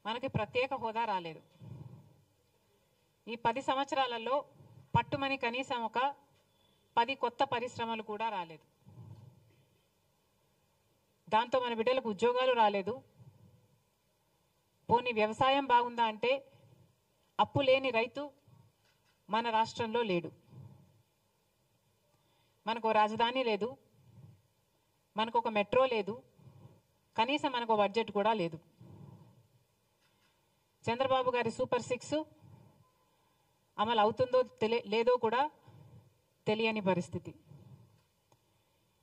మనకి ప్రత్యేక హోదా రాలేదు. ఈ 10 సంవత్సరాలలో పట్టుమని కనీసం ఒక 10 కొత్త పరిశ్రమలు కూడా రాలేదు. దాంతో మన బిడ్డలకు ఉద్యోగాలు రాలేదు. పోనీ వ్యవసాయం బాగుందా అంటే అప్పు లేని రైతు మన రాష్ట్రంలో లేడు. మనకు రాజధాని లేదు, మనకు ఒక మెట్రో లేదు, కనీసం మనకు బడ్జెట్ కూడా లేదు. చంద్రబాబు గారి సూపర్ 6 అమలు అవుతుందో లేదో కూడా తెలియని పరిస్థితి.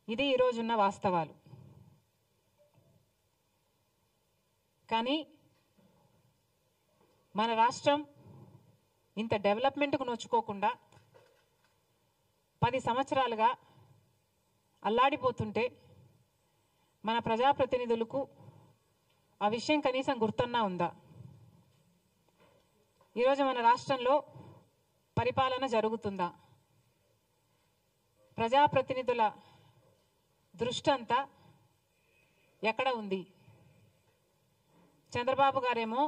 ఇది ఈరోజున్న వాస్తవాలు. కానీ మన రాష్ట్రం ఇంత డెవలప్మెంట్కు నోచుకోకుండా 10 సంవత్సరాలుగా అల్లాడిపోతుంటే మన ప్రజాప్రతినిధులకు ఆ విషయం కనీసం గుర్తన్నా ఉందా? ఈరోజు మన రాష్ట్రంలో పరిపాలన జరుగుతుందా? ప్రజాప్రతినిధుల దృష్టి అంతా ఎక్కడ ఉంది? చంద్రబాబు గారేమో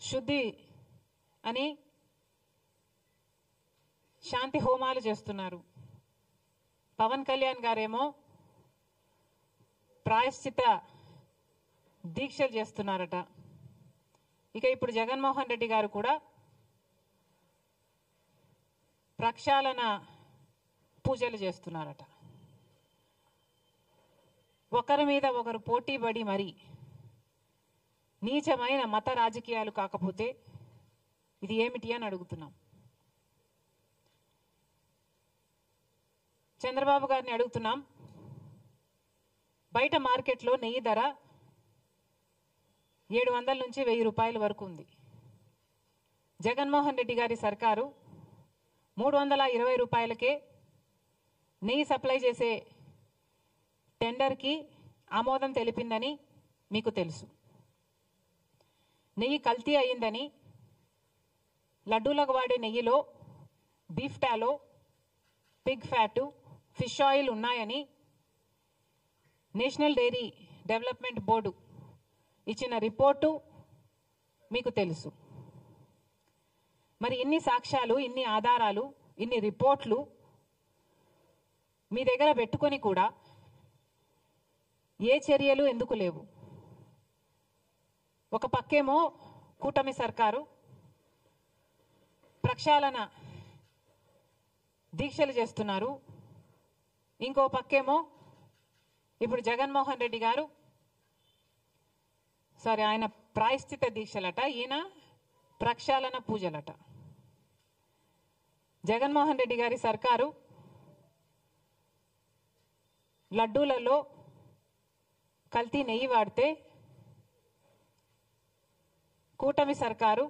శుద్ధి అని శాంతి హోమాలు చేస్తున్నారు. పవన్ కళ్యాణ్ గారేమో ప్రాయశ్చిత దీక్షలు చేస్తున్నారట. ఇక ఇప్పుడు జగన్మోహన్ రెడ్డి గారు కూడా ప్రక్షాళన పూజలు చేస్తున్నారట. ఒకరి మీద ఒకరు పోటీపడి మరి నీచమైన మత రాజకీయాలు కాకపోతే ఇది ఏమిటి అని అడుగుతున్నాం. చంద్రబాబు గారిని అడుగుతున్నాం, బయట మార్కెట్లో నెయ్యి ధర 700 నుంచి 1000 రూపాయల వరకు ఉంది. జగన్మోహన్ రెడ్డి గారి సర్కారు 320 రూపాయలకే నెయ్యి సప్లై చేసే టెండర్కి ఆమోదం తెలిపిందని మీకు తెలుసు. నెయ్యి కల్తీ అయిందని, లడ్డూలకు వాడే నెయ్యిలో beef టాలో, Pig fat, fish oil ఉన్నాయని నేషనల్ డైరీ డెవలప్మెంట్ బోర్డు ఇచ్చిన రిపోర్టు మీకు తెలుసు. మరి ఇన్ని సాక్ష్యాలు, ఇన్ని ఆధారాలు, ఇన్ని రిపోర్ట్లు మీ దగ్గర పెట్టుకొని కూడా ఏ చర్యలు ఎందుకు లేవు? ఒక పక్కేమో కూటమి సర్కారు ప్రక్షాళన దీక్షలు చేస్తున్నారు, ఇంకో పక్కేమో ఇప్పుడు జగన్మోహన్ రెడ్డి గారు ఆయన ప్రాయశ్చిత దీక్షలట, ఈయన ప్రక్షాళన పూజలట. జగన్మోహన్ రెడ్డి గారి సర్కారు లడ్డూలలో కల్తీ నెయ్యి వాడితే కూటమి సర్కారు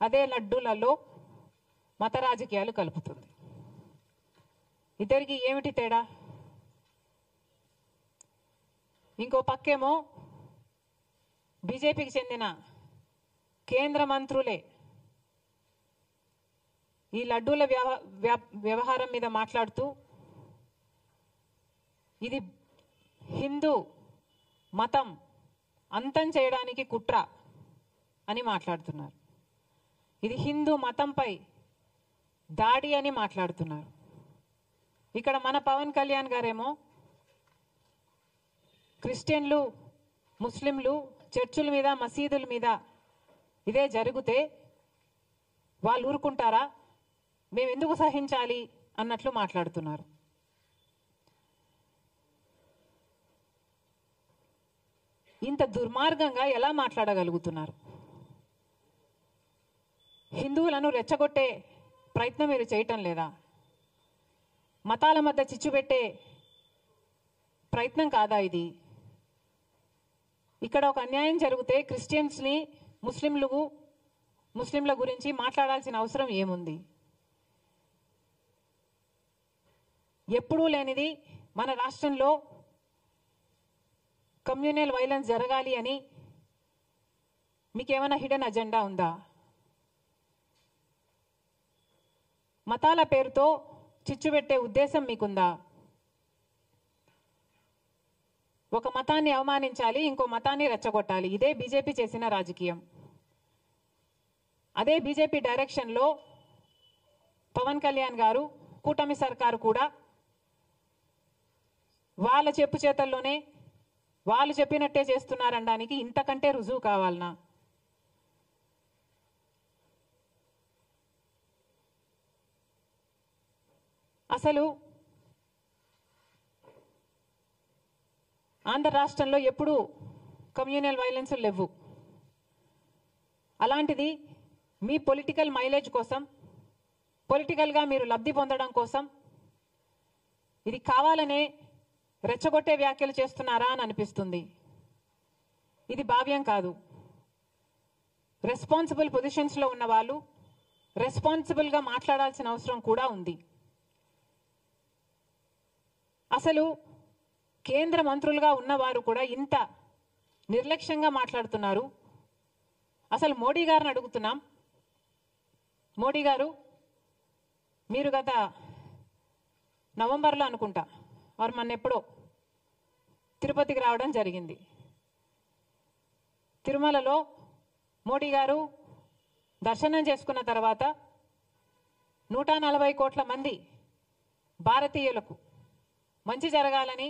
అదే లడ్డూలలో మత రాజకీయాలు కలుపుతుంది. ఇద్దరికి ఏమిటి తేడా? ఇంకో పక్కేమో బీజేపీకి చెందిన కేంద్ర మంత్రులే ఈ లడ్డూల వ్యవహారం మీద మాట్లాడుతూ ఇది హిందూ మతం అంతం చేయడానికి కుట్ర అని మాట్లాడుతున్నారు. ఇది హిందూ మతంపై దాడి అని మాట్లాడుతున్నారు. ఇక్కడ మన పవన్ కళ్యాణ్ గారేమో క్రిస్టియన్లు, ముస్లింలు చర్చుల మీద, మసీదుల మీద ఇదే జరిగితే వాళ్ళు ఊరుకుంటారా? మేము ఎందుకు సహించాలి అన్నట్లు మాట్లాడుతున్నారు. ఇంత దుర్మార్గంగా ఎలా మాట్లాడగలుగుతున్నారు? హిందువులను రెచ్చగొట్టే ప్రయత్నం మీరు చేయటం లేదా? మతాల మధ్య చిచ్చు పెట్టే ప్రయత్నం కాదా ఇది? ఇక్కడ ఒక అన్యాయం జరిగితే క్రిస్టియన్స్ని, ముస్లింల గురించి మాట్లాడాల్సిన అవసరం ఏముంది? ఎప్పుడూ లేనిది మన రాష్ట్రంలో కమ్యూనల్ వైలెన్స్ జరగాలి అని మీకేమైనా హిడెన్ అజెండా ఉందా? మతాల పేరుతో చిచ్చు పెట్టే ఉద్దేశం మీకుందా? ఒక మతాన్ని అవమానించాలి, ఇంకో మతాన్ని రెచ్చగొట్టాలి. ఇదే బీజేపీ చేసిన రాజకీయం. అదే బీజేపీ డైరెక్షన్లో పవన్ కళ్యాణ్ గారు, కూటమి సర్కారు కూడా వాళ్ళ చెప్పు చేతల్లోనే వాళ్ళు చెప్పినట్టే చేస్తున్నారనడానికి ఇంతకంటే రుజువు కావాలనా? అసలు ఆంధ్ర రాష్ట్రంలో ఎప్పుడూ కమ్యూనల్ వైలెన్స్ లేవు. అలాంటిది మీ పొలిటికల్ మైలేజ్ కోసం, పొలిటికల్గా మీరు లబ్ధి పొందడం కోసం ఇది కావాలనే రెచ్చగొట్టే వ్యాఖ్యలు చేస్తున్నారా అని అనిపిస్తుంది. ఇది భావ్యం కాదు. రెస్పాన్సిబుల్ పొజిషన్స్లో ఉన్న వాళ్ళు రెస్పాన్సిబుల్గా మాట్లాడాల్సిన అవసరం కూడా ఉంది. అసలు కేంద్ర మంత్రులుగా ఉన్నవారు కూడా ఇంత నిర్లక్ష్యంగా మాట్లాడుతున్నారు. అసలు మోడీ గారిని అడుగుతున్నాం, మోడీ గారు మీరు గత నవంబర్లో అనుకుంటా వారు మొన్న ఎప్పుడో తిరుపతికి రావడం జరిగింది. తిరుమలలో మోడీ గారు దర్శనం చేసుకున్న తర్వాత 140 కోట్ల మంది భారతీయులకు మంచి జరగాలని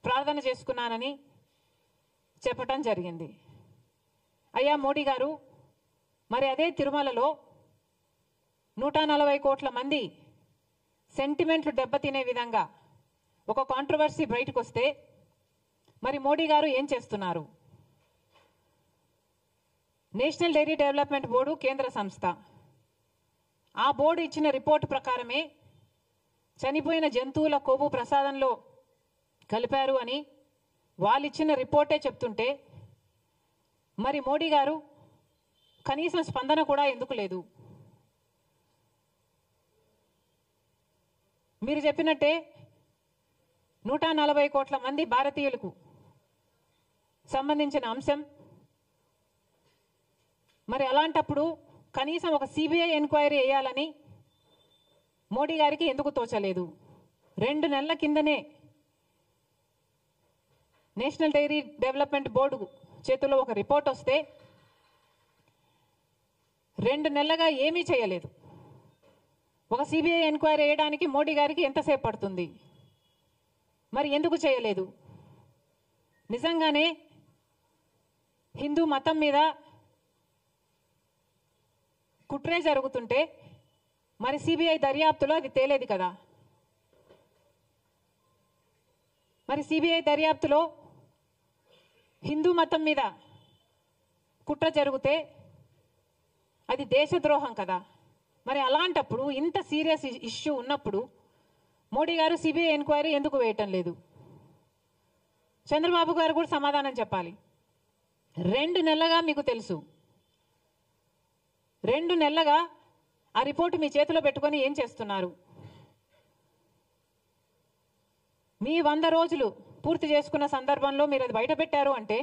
ప్రార్థన చేసుకున్నానని చెప్పటం జరిగింది. అయ్యా మోడీ గారు, మరి అదే తిరుమలలో 140 కోట్ల మంది సెంటిమెంట్లు దెబ్బతినే విధంగా ఒక కాంట్రవర్సీ బయటకు వస్తే మరి మోడీ గారు ఏం చేస్తున్నారు? నేషనల్ డైరీ డెవలప్మెంట్ బోర్డు కేంద్ర సంస్థ. ఆ బోర్డు ఇచ్చిన రిపోర్టు ప్రకారమే చనిపోయిన జంతువుల కొవ్వు ప్రసాదంలో కలిపారు అని వాళ్ళు ఇచ్చిన రిపోర్టే చెప్తుంటే మరి మోడీ గారు కనీసం స్పందన కూడా ఎందుకు లేదు? మీరు చెప్పినట్టే 140 కోట్ల మంది భారతీయులకు సంబంధించిన అంశం. మరి అలాంటప్పుడు కనీసం ఒక సిబిఐ ఎంక్వైరీ వేయాలని మోడీ గారికి ఎందుకు తోచలేదు? 2 నెలల కిందనే నేషనల్ డైరీ డెవలప్మెంట్ బోర్డు చేతుల్లో ఒక రిపోర్ట్ వస్తే 2 నెలలుగా ఏమీ చేయలేదు. ఒక సిబిఐ ఎంక్వైరీ వేయడానికి మోడీ గారికి ఎంతసేపు పడుతుంది? మరి ఎందుకు చేయలేదు? నిజంగానే హిందూ మతం మీద కుట్రే జరుగుతుంటే మరి సిబిఐ దర్యాప్తులో అది తేలేది కదా? మరి సిబిఐ దర్యాప్తులో హిందూ మతం మీద కుట్ర జరిగితే అది దేశద్రోహం కదా? మరి అలాంటప్పుడు ఇంత సీరియస్ ఇష్యూ ఉన్నప్పుడు మోడీ గారు సిబిఐ ఎంక్వైరీ ఎందుకు వేయటం లేదు? చంద్రబాబు గారు కూడా సమాధానం చెప్పాలి. 2 నెలలుగా మీకు తెలుసు, 2 నెలలుగా ఆ రిపోర్టు మీ చేతిలో పెట్టుకొని ఏం చేస్తున్నారు? మీ 100 రోజులు పూర్తి చేసుకున్న సందర్భంలో మీరు అది బయట పెట్టారు అంటే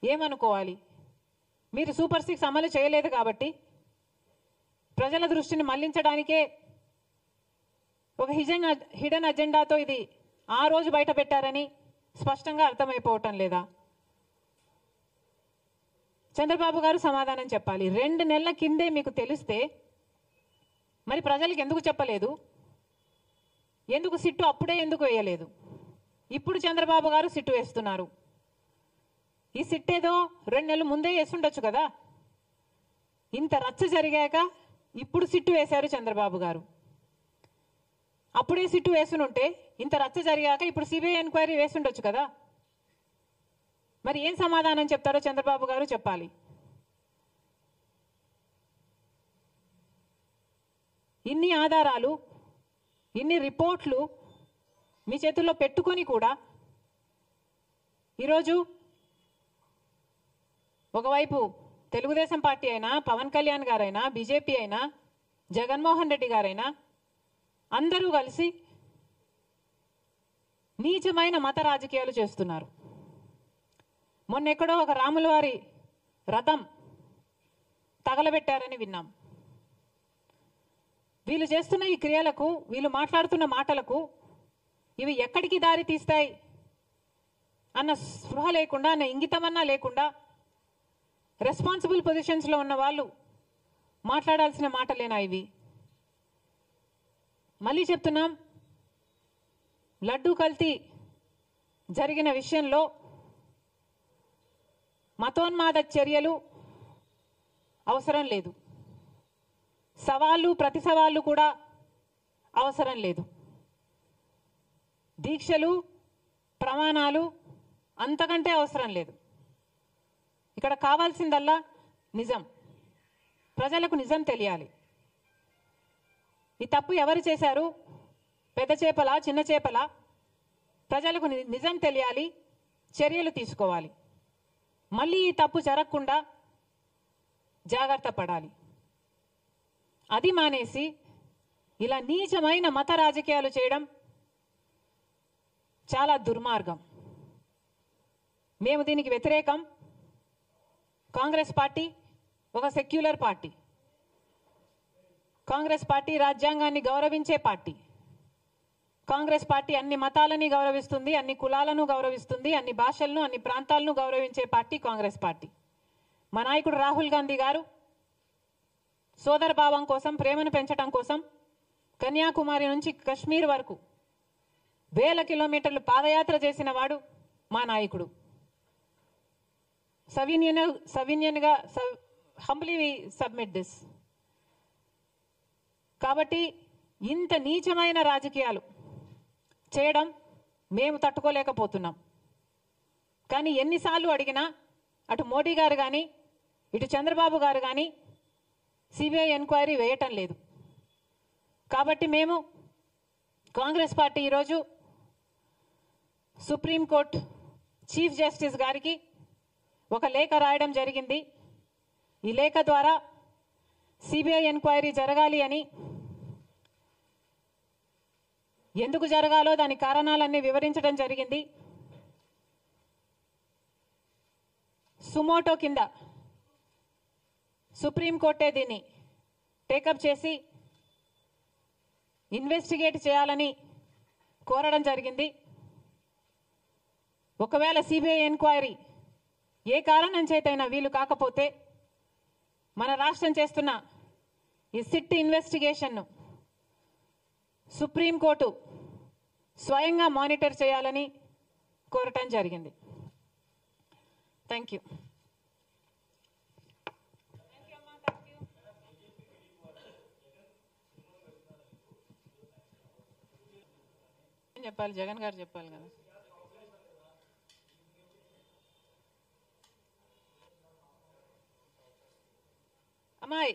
ఏమనుకోవాలి? మీరు సూపర్ 6 అమలు చేయలేదు కాబట్టి ప్రజల దృష్టిని మళ్లించడానికే ఒక హిడెన్ అజెండాతో ఇది ఆ రోజు బయట పెట్టారని స్పష్టంగా అర్థమైపోవటం లేదా? చంద్రబాబు గారు సమాధానం చెప్పాలి. 2 నెలల కిందే మీకు తెలిస్తే మరి ప్రజలకు ఎందుకు చెప్పలేదు? ఎందుకు సిట్టు అప్పుడే ఎందుకు వేయలేదు? ఇప్పుడు చంద్రబాబు గారు సిట్టు వేస్తున్నారు. ఈ సిట్టేదో 2 నెలలు ముందే వేస్తుండొచ్చు కదా? ఇంత రచ్చ జరిగాక ఇప్పుడు సిట్టు వేశారు చంద్రబాబు గారు. అప్పుడే సిట్టు వేసునుంటే ఇంత రచ్చ జరిగాక ఇప్పుడు సిబిఐ ఎంక్వైరీ వేస్తుండొచ్చు కదా? మరి ఏం సమాధానం చెప్తారో చంద్రబాబు గారు చెప్పాలి. ఇన్ని ఆధారాలు, ఇన్ని రిపోర్ట్లు మీ చేతుల్లో పెట్టుకొని కూడా ఈరోజు ఒకవైపు తెలుగుదేశం పార్టీ అయినా, పవన్ కళ్యాణ్ గారైనా, బీజేపీ అయినా, జగన్మోహన్ రెడ్డి గారైనా అందరూ కలిసి నీచమైన మత రాజకీయాలు చేస్తున్నారు. మొన్నెక్కడో ఒక రాముల వారి రథం తగలబెట్టారని విన్నాం. వీళ్ళు చేస్తున్న ఈ క్రియలకు, వీళ్ళు మాట్లాడుతున్న మాటలకు ఇవి ఎక్కడికి దారి తీస్తాయి అన్న స్పృహ లేకుండా, అన్న ఇంగితమన్నా లేకుండా రెస్పాన్సిబుల్ పొజిషన్స్లో ఉన్న వాళ్ళు మాట్లాడాల్సిన మాటలేనా ఇవి? మళ్ళీ చెప్తున్నాం, లడ్డూ కల్తీ జరిగిన విషయంలో మతోన్మాద చర్యలు అవసరం లేదు, సవాళ్ళు ప్రతి సవాళ్ళు కూడా అవసరం లేదు. దీక్షలు, ప్రమాణాలు అంతకంటే అవసరం లేదు. ఇక్కడ కావాల్సిందల్లా నిజం. ప్రజలకు నిజం తెలియాలి. ఈ తప్పు ఎవరు చేశారు, పెద్ద చేపలా చిన్న చేపలా, ప్రజలకు నిజం తెలియాలి, చర్యలు తీసుకోవాలి. మళ్ళీ ఈ తప్పు జరగకుండా జాగ్రత్త పడాలి. అది మానేసి ఇలా నీచమైన మత రాజకీయాలు చేయడం చాలా దుర్మార్గం. మేము దీనికి వ్యతిరేకం. కాంగ్రెస్ పార్టీ ఒక సెక్యులర్ పార్టీ. కాంగ్రెస్ పార్టీ రాజ్యాంగాన్ని గౌరవించే పార్టీ. కాంగ్రెస్ పార్టీ అన్ని మతాలని గౌరవిస్తుంది, అన్ని కులాలను గౌరవిస్తుంది, అన్ని భాషలను, అన్ని ప్రాంతాలను గౌరవించే పార్టీ కాంగ్రెస్ పార్టీ. మా నాయకుడు రాహుల్ గాంధీ గారు సోదర భావం కోసం, ప్రేమను పెంచడం కోసం కన్యాకుమారి నుంచి కశ్మీర్ వరకు వేల కిలోమీటర్లు పాదయాత్ర చేసిన వాడు మా నాయకుడు. సవినయంగా హంబ్లీ వి సబ్మిట్ దిస్. కాబట్టి ఇంత నీచమైన రాజకీయాలు చేయడం మేము తట్టుకోలేకపోతున్నాం. కానీ ఎన్నిసార్లు అడిగినా అటు మోడీ గారు కానీ ఇటు చంద్రబాబు గారు కానీ సిబిఐ ఎంక్వైరీ వేయటం లేదు. కాబట్టి మేము కాంగ్రెస్ పార్టీ ఈరోజు సుప్రీంకోర్టు చీఫ్ జస్టిస్ గారికి ఒక లేఖ రాయడం జరిగింది. ఈ లేఖ ద్వారా సిబిఐ ఎంక్వైరీ జరగాలి అని, ఎందుకు జరగాలో దాని కారణాలన్నీ వివరించడం జరిగింది. సుమోటో కింద సుప్రీంకోర్టే దీన్ని టేకప్ చేసి ఇన్వెస్టిగేట్ చేయాలని కోరడం జరిగింది. ఒకవేళ సిబిఐ ఎంక్వైరీ ఏ కారణం చేతైనా వీలు కాకపోతే మన రాష్ట్రం చేస్తున్న ఈ సిట్ ఇన్వెస్టిగేషన్ను సుప్రీంకోర్టు స్వయంగా మానిటర్ చేయాలని కోరటం జరిగింది. Thank you. చెప్పాలి, జగన్ గారు చెప్పాలి కదా. అమ్మాయి,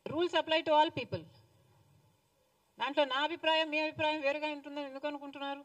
rules apply to all people. దాంట్లో నా అభిప్రాయం మీ అభిప్రాయం వేరుగా ఉంటుందని ఎందుకు అనుకుంటున్నారు?